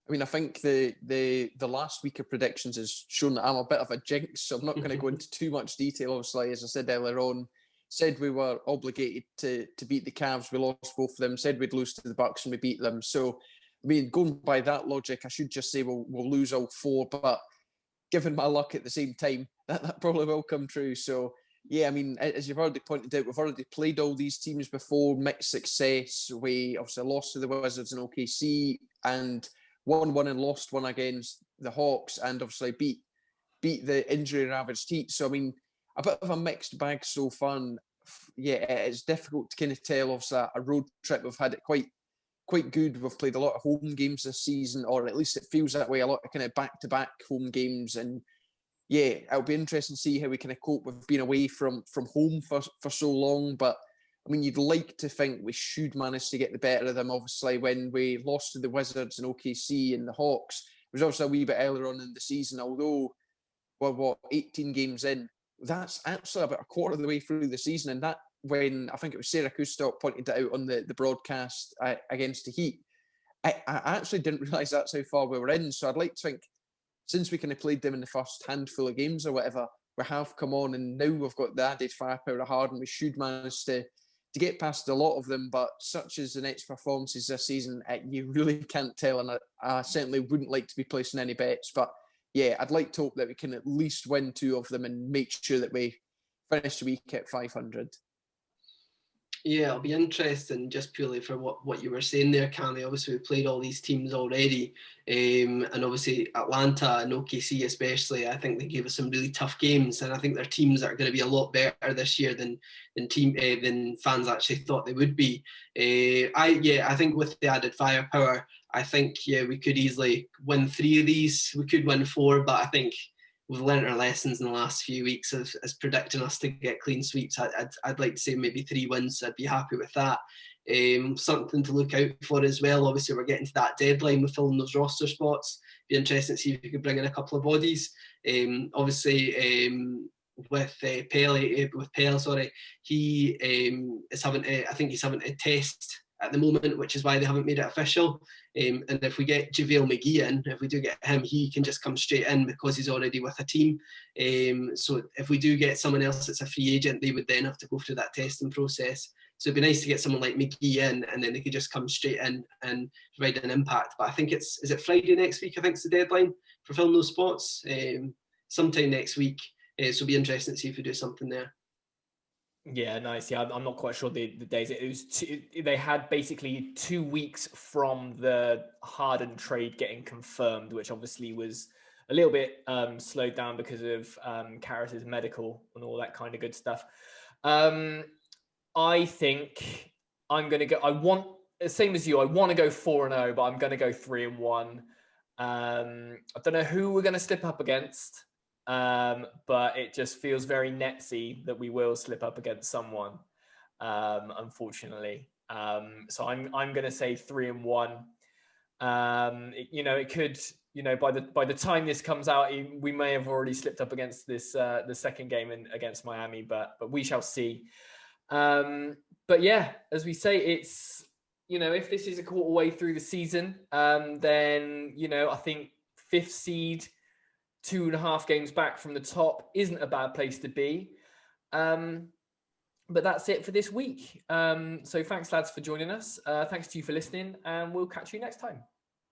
I mean, I think the last week of predictions has shown that I'm a bit of a jinx, so I'm not going to go into too much detail. Obviously, as I said earlier on, said we were obligated to beat the Cavs. We lost both of them. Said we'd lose to the Bucks and we beat them. So, I mean, going by that logic, I should just say we'll lose all four. But given my luck at the same time, that probably will come true. So, yeah, I mean, as you've already pointed out, we've already played all these teams before, mixed success. We obviously lost to the Wizards and OKC and won one and lost one against the Hawks, and obviously beat the injury ravaged Heat. So I mean, a bit of a mixed bag so far. And yeah, it's difficult to kind of tell. Obviously, a road trip we've had it quite good. We've played a lot of home games this season, or at least it feels that way. A lot of kind of back-to-back home games, and yeah, it'll be interesting to see how we kind of cope with being away from home for so long. But I mean, you'd like to think we should manage to get the better of them. Obviously, when we lost to the Wizards and OKC and the Hawks, it was obviously a wee bit earlier on in the season. Although we're 18 games in, that's actually about a quarter of the way through the season. And that, when I think it was Sarah Kustok pointed it out on the broadcast against the Heat, I actually didn't realise that's how far we were in. So I'd like to think, since we kind of played them in the first handful of games or whatever, we have come on, and now we've got the added firepower of Harden. We should manage to get past a lot of them, but such as the next performances this season, you really can't tell, and I certainly wouldn't like to be placing any bets. But yeah, I'd like to hope that we can at least win two of them and make sure that we finish the week at 500. Yeah, it'll be interesting just purely for what you were saying there, Cammy. Obviously, we played all these teams already, and obviously Atlanta and OKC especially. I think they gave us some really tough games, and I think they're teams that are going to be a lot better this year than fans actually thought they would be. I think with the added firepower, I think we could easily win 3 of these. We could win 4, but I think we've learned our lessons in the last few weeks as predicting us to get clean sweeps. I'd like to say maybe 3 wins. I'd be happy with that. Something to look out for as well. Obviously, we're getting to that deadline with filling those roster spots. Be interesting to see if we could bring in a couple of bodies. With Pelle, he is having I think he's having a test at the moment, which is why they haven't made it official. And if we get JaVale McGee in, if we do get him, he can just come straight in because he's already with a team. So if we do get someone else that's a free agent, they would then have to go through that testing process. So it'd be nice to get someone like McGee in, and then they could just come straight in and provide an impact. But I think is it Friday next week? I think it's the deadline for filling those spots. Sometime next week. So it'll be interesting to see if we do something there. Yeah, nice. Yeah, I'm not quite sure the days. It was they had basically 2 weeks from the Harden trade getting confirmed, which obviously was a little bit slowed down because of Karas's medical and all that kind of good stuff. I think I'm going to go. I want, same as you, I want to go 4-0, but I'm going to go 3-1. I don't know who we're going to slip up against. But it just feels very netsy that we will slip up against someone, unfortunately. So I'm going to say 3-1. It could, by the time this comes out, we may have already slipped up against this the second game against Miami, but we shall see. But yeah, as we say, it's if this is a quarter way through the season, then I think 5th seed, 2.5 games back from the top isn't a bad place to be. But that's it for this week. So thanks, lads, for joining us. Thanks to you for listening, and we'll catch you next time.